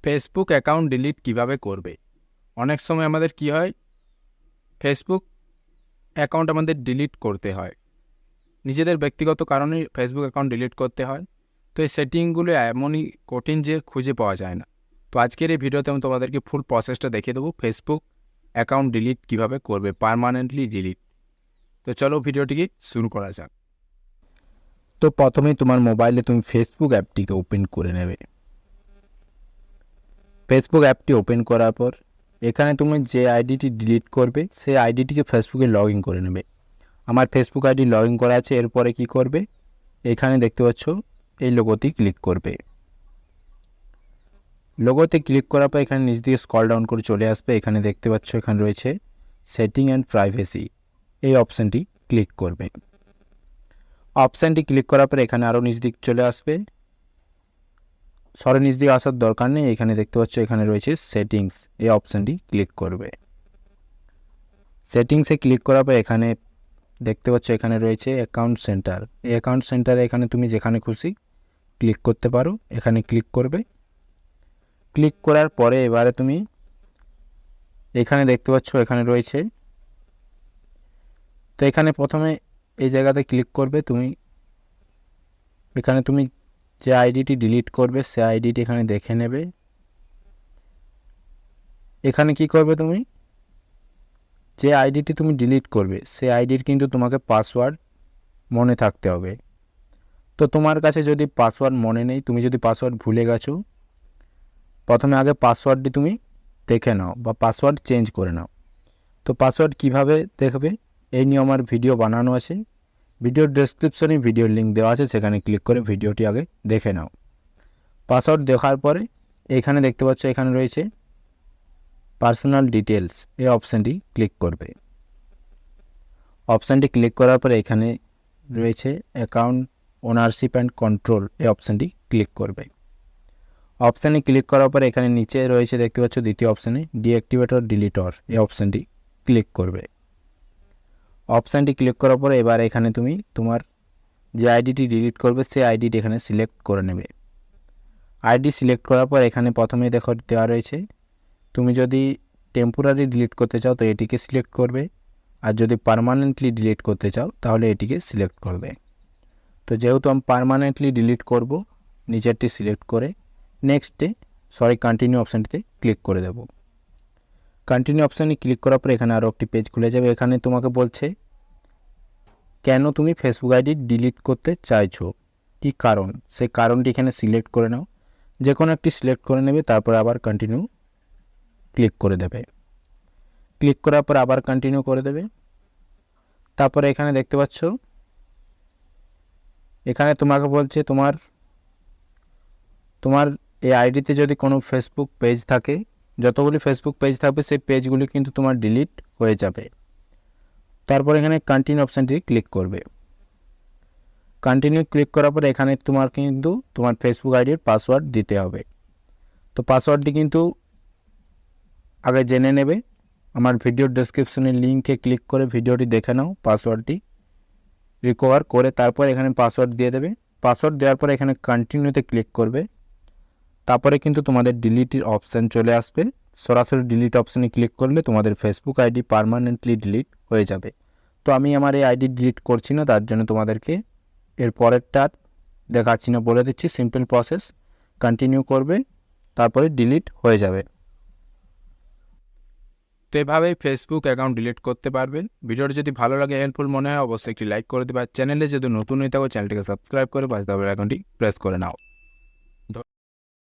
Facebook account delete কিভাবে করবে? অনেক সময় আমাদের কি হয়, ফেসবুক অ্যাকাউন্ট আমাদের ডিলিট করতে হয়। নিজেদের ব্যক্তিগত কারণে ফেসবুক অ্যাকাউন্ট ডিলিট করতে হয়। তো এই সেটিংগুলো এমনই কঠিন যে খুঁজে পাওয়া যায় না। তো আজকের এই ভিডিওতে আমি তোমাদেরকে ফুল প্রসেসটা দেখিয়ে দেবো, ফেসবুক অ্যাকাউন্ট ডিলিট কিভাবে করবে, পার্মানেন্টলি ডিলিট। তো চলো ভিডিওটিকে শুরু করা যাক। তো প্রথমেই তোমার মোবাইলে তুমি ফেসবুক অ্যাপটিকে ওপেন করে নেবে। ফেসবুক অ্যাপটি ওপেন করার পর এখানে তুমি যে আইডিটি ডিলিট করবে সেই আইডিটিকে ফেসবুকে লগ ইন করে নেবে। আমার ফেসবুক আইডি লগ ইন করা আছে। এরপরে কি করবে, এখানে দেখতে পাচ্ছ এই লোগোতে ক্লিক করবে। লোগোতে ক্লিক করার পর এখানে নিচ দিকে স্ক্রল ডাউন করে চলে আসবে। এখানে দেখতে পাচ্ছ এখানে রয়েছে সেটিং অ্যান্ড প্রাইভেসি, এই অপশানটি ক্লিক করবে। অপশানটি ক্লিক করার পর এখানে আরও নিচ দিক চলে আসবে। নিচ দিকে আসার দরকার নেই, এখানে দেখতে পাচ্ছ এখানে রয়েছে সেটিংস, এই অপশানটি ক্লিক করবে। সেটিংসে ক্লিক করার পর এখানে দেখতে পাচ্ছ এখানে রয়েছে অ্যাকাউন্ট সেন্টার। এই অ্যাকাউন্ট সেন্টারে এখানে তুমি যেখানে খুশি ক্লিক করতে পারো, এখানে ক্লিক করবে। ক্লিক করার পরে এবারে তুমি এখানে দেখতে পাচ্ছ এখানে রয়েছে, তো এখানে প্রথমে এই জায়গাতে ক্লিক করবে। এখানে তুমি যে আইডিটি ডিলিট করবে সে আইডিটি এখানে দেখে নেবে। এখানে কি করবে, তুমি যে আইডিটি তুমি ডিলিট করবে সেই আইডির কিন্তু তোমাকে পাসওয়ার্ড মনে থাকতে হবে। তো তোমার কাছে যদি পাসওয়ার্ড মনে নেই, তুমি যদি পাসওয়ার্ড ভুলে গেছো, প্রথমে আগে পাসওয়ার্ডটি তুমি দেখে নাও বা পাসওয়ার্ড চেঞ্জ করে নাও। তো পাসওয়ার্ড কিভাবে দেখবে এই নিয়ে আমার ভিডিও বানানো আছে, ভিডিওর ডেসক্রিপশনে ভিডিওর লিঙ্ক দেওয়া আছে, সেখানে ক্লিক করে ভিডিওটি আগে দেখে নাও। পাসওয়ার্ড দেখার পরে এখানে দেখতে পাচ্ছ এখানে রয়েছে পার্সোনাল ডিটেলস, এই অপশানটি ক্লিক করবে। অপশানটি ক্লিক করার পরে এখানে রয়েছে অ্যাকাউন্ট ওনারশিপ অ্যান্ড কন্ট্রোল, এই অপশানটি ক্লিক করবে। অপশানে ক্লিক করার পরে এখানে নিচে রয়েছে দেখতে পাচ্ছ দ্বিতীয় অপশানে ডিঅ্যাক্টিভেটর ডিলিটর, এই অপশানটি ক্লিক করবে। অপশানটি ক্লিক করার পরে এবার এখানে তুমি তোমার যে আইডিটি ডিলিট করবে সেই আইডিটি এখানে সিলেক্ট করে নেবে। আইডি সিলেক্ট করার পর এখানে প্রথমেই দেখো দেওয়া রয়েছে, তুমি যদি টেম্পোরারি ডিলিট করতে চাও তো এটিকে সিলেক্ট করবে, আর যদি পার্মানেন্টলি ডিলিট করতে চাও তাহলে এটিকে সিলেক্ট করবে। তো যেহেতু আমি পার্মানেন্টলি ডিলিট করব, নিচেরটি সিলেক্ট করে কন্টিনিউ অপশানটিতে ক্লিক করে দেব। কন্টিনিউ অপশানে ক্লিক করার পর এখানে আরও একটি পেজ খুলে যাবে। এখানে তোমাকে বলছে কেন তুমি ফেসবুক আইডি ডিলিট করতে চাইছো, কি কারণ, সেই কারণটি এখানে সিলেক্ট করে নাও। যে কোনো একটি সিলেক্ট করে নেবে, তারপর আবার কন্টিনিউ ক্লিক করে দেবে। ক্লিক করার পর আবার কন্টিনিউ করে দেবে। তারপরে এখানে দেখতে পাচ্ছ এখানে তোমাকে বলছে তোমার এই আইডিতে যদি কোনো ফেসবুক পেজ থাকে, যতগুলি ফেসবুক পেজ থাকবে সেই পেজগুলি কিন্তু তোমার ডিলিট হয়ে যাবে। তারপর এখানে কন্টিনিউ অপশানটি ক্লিক করবে। কন্টিনিউ ক্লিক করার পর এখানে তোমার কিন্তু তোমার ফেসবুক আইডির পাসওয়ার্ড দিতে হবে। তো পাসওয়ার্ডটি কিন্তু আগে জেনে নেবে। আমার ভিডিওর ডেসক্রিপশনের লিঙ্কে ক্লিক করে ভিডিওটি দেখে নাও, পাসওয়ার্ডটি রিকভার করে তারপর এখানে পাসওয়ার্ড দিয়ে দেবে। পাসওয়ার্ড দেওয়ার পরে এখানে কন্টিনিউতে ক্লিক করবে। তারপরে কিন্তু তোমাদের ডিলিটের অপশান চলে আসবে। সরাসরি ডিলিট অপশানে ক্লিক করলে তোমাদের ফেসবুক আইডি পার্মানেন্টলি ডিলিট হয়ে যাবে। তো আমি আমার এই আইডি ডিলিট করছি না, তার জন্য তোমাদেরকে এর পরেরটা দেখাচ্ছি না, বলে দিচ্ছি। সিম্পল প্রসেস, কন্টিনিউ করবে, তারপরে ডিলিট হয়ে যাবে। তো এভাবেই ফেসবুক অ্যাকাউন্ট ডিলিট করতে পারবেন। ভিডিওটি যদি ভালো লাগে, হেল্পফুল মনে হয়, অবশ্যই একটি লাইক করে দেবে। চ্যানেলে যদি নতুন হয়ে থাকো চ্যানেলটিকে সাবস্ক্রাইব করে পাশে থাকা বেল আইকনটি প্রেস করে নাও।